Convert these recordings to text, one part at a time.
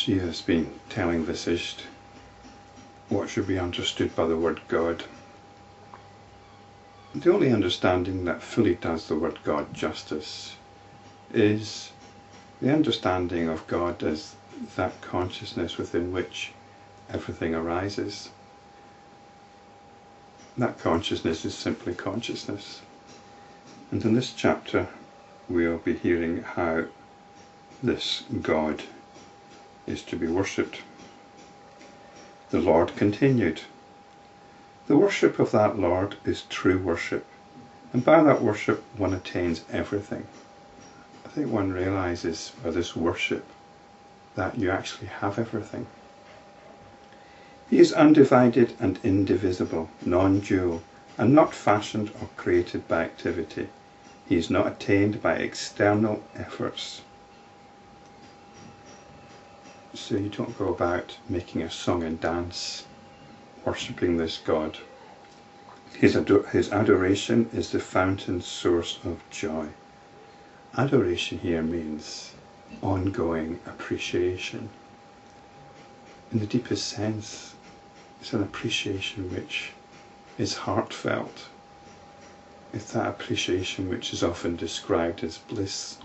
She has been telling Vasishta what should be understood by the word God. The only understanding that fully does the word God justice is the understanding of God as that consciousness within which everything arises. That consciousness is simply consciousness. And in this chapter we'll be hearing how this God is to be worshipped. The Lord continued, "The worship of that Lord is true worship, and by that worship one attains everything." I think one realizes by this worship that you actually have everything. He is undivided and indivisible, non-dual, and not fashioned or created by activity. He is not attained by external efforts. So you don't go about making a song and dance, worshipping this God. His adoration is the fountain source of joy. Adoration here means ongoing appreciation. In the deepest sense, it's an appreciation which is heartfelt. It's that appreciation which is often described as bliss.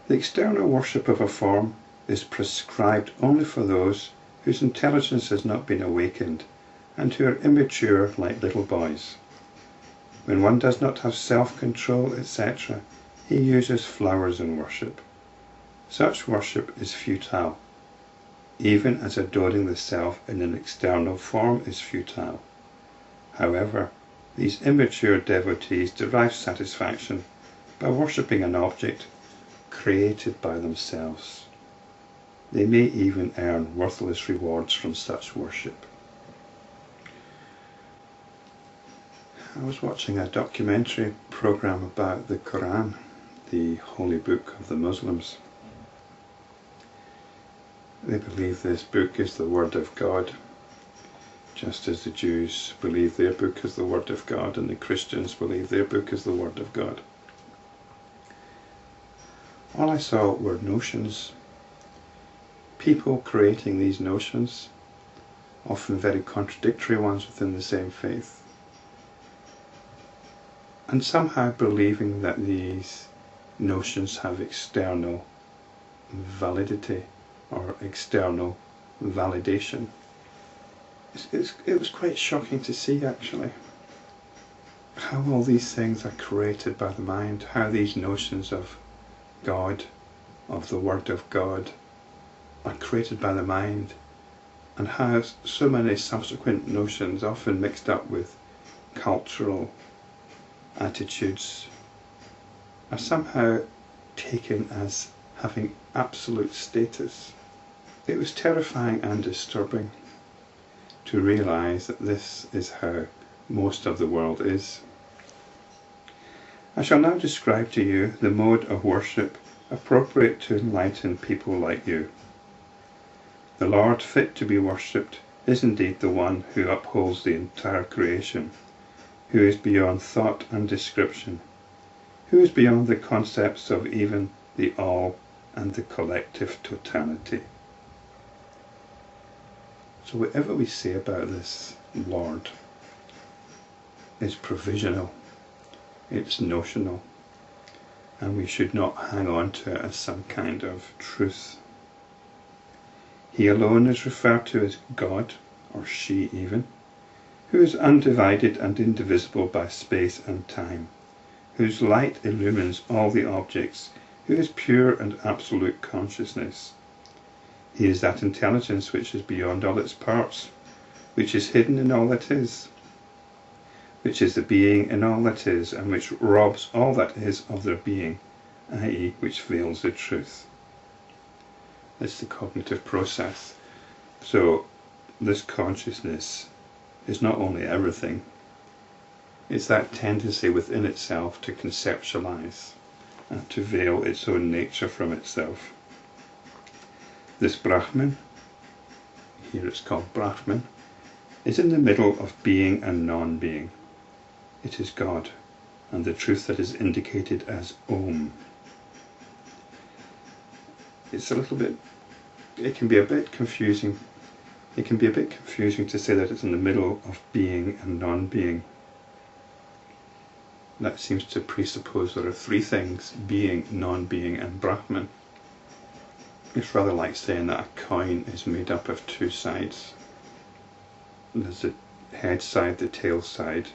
The external worship of a form is prescribed only for those whose intelligence has not been awakened and who are immature like little boys. When one does not have self-control, etc., he uses flowers in worship. Such worship is futile, even as adoring the self in an external form is futile. However, these immature devotees derive satisfaction by worshipping an object created by themselves. They may even earn worthless rewards from such worship. I was watching a documentary program about the Quran, the holy book of the Muslims. They believe this book is the Word of God, just as the Jews believe their book is the Word of God and the Christians believe their book is the Word of God. All I saw were notions, people creating these notions, often very contradictory ones within the same faith, and somehow believing that these notions have external validity or external validation. It was quite shocking to see, actually, how all these things are created by the mind, how these notions of God, of the Word of God, are created by the mind, and how so many subsequent notions, often mixed up with cultural attitudes, are somehow taken as having absolute status. It was terrifying and disturbing to realize that this is how most of the world is. I shall now describe to you the mode of worship appropriate to enlighten people like you. The Lord fit to be worshipped is indeed the one who upholds the entire creation, who is beyond thought and description, who is beyond the concepts of even the all and the collective totality. So whatever we say about this Lord is provisional, it's notional, and we should not hang on to it as some kind of truth. He alone is referred to as God, or she even, who is undivided and indivisible by space and time, whose light illumines all the objects, who is pure and absolute consciousness. He is that intelligence which is beyond all its parts, which is hidden in all that is, which is the being in all that is, and which robs all that is of their being, i.e. which veils the truth. It's the cognitive process. So this consciousness is not only everything, it's that tendency within itself to conceptualize and to veil its own nature from itself. This Brahman, here it's called Brahman, is in the middle of being and non-being. It is God, and the truth that is indicated as Om. It's a little bit it can be a bit confusing. It can be a bit confusing to say that it's in the middle of being and non-being. That seems to presuppose there are three things: being, non-being, and Brahman. It's rather like saying that a coin is made up of two sides. There's the head side, the tail side,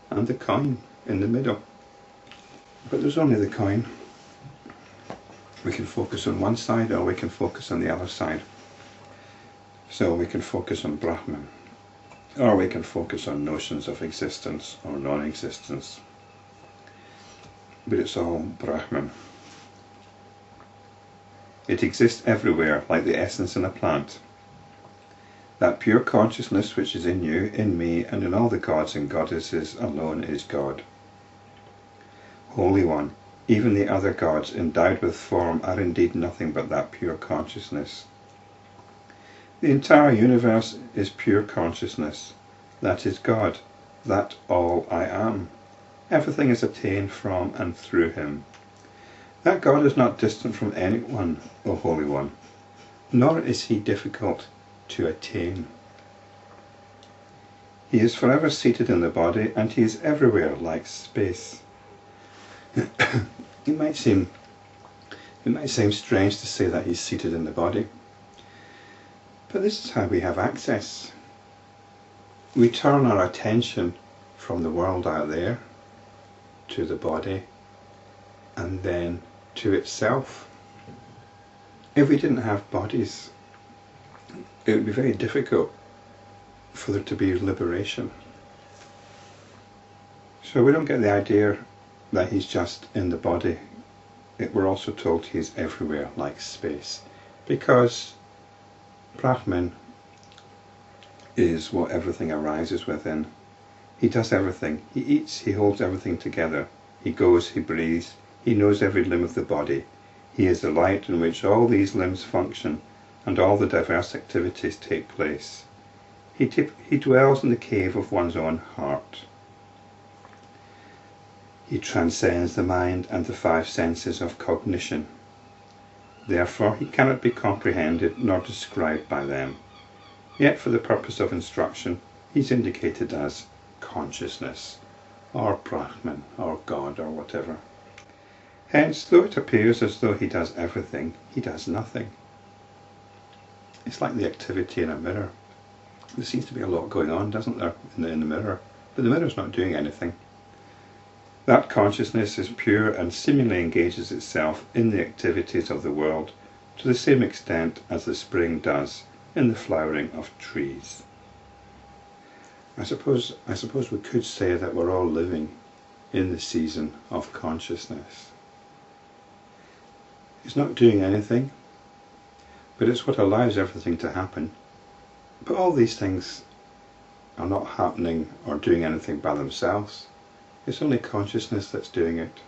and the coin in the middle. But there's only the coin. We can focus on one side or we can focus on the other side. So we can focus on Brahman, or we can focus on notions of existence or non-existence. But it's all Brahman. It exists everywhere, like the essence in a plant. That pure consciousness which is in you, in me, and in all the gods and goddesses alone is God. Holy One, even the other gods endowed with form are indeed nothing but that pure consciousness. The entire universe is pure consciousness. That is God, that all I am. Everything is attained from and through him. That God is not distant from anyone, O Holy One, nor is he difficult to attain. He is forever seated in the body, and he is everywhere like space. It might seem strange to say that he's seated in the body, but this is how we have access. We turn our attention from the world out there to the body and then to itself. If we didn't have bodies, it would be very difficult for there to be liberation. So we don't get the idea that he's just in the body. We're also told he's everywhere like space, because Brahman is what everything arises within. He does everything. He eats, he holds everything together. He goes, he breathes, he knows every limb of the body. He is the light in which all these limbs function and all the diverse activities take place. He dwells in the cave of one's own heart. He transcends the mind and the five senses of cognition. Therefore he cannot be comprehended nor described by them. Yet for the purpose of instruction he's indicated as consciousness, or Brahman, or God, or whatever. Hence, though it appears as though he does everything, he does nothing. It's like the activity in a mirror. There seems to be a lot going on, doesn't there, in the mirror, but the mirror's not doing anything. That consciousness is pure and seemingly engages itself in the activities of the world to the same extent as the spring does in the flowering of trees. I suppose we could say that we're all living in the season of consciousness. It's not doing anything, but it's what allows everything to happen. But all these things are not happening or doing anything by themselves. It's only consciousness that's doing it.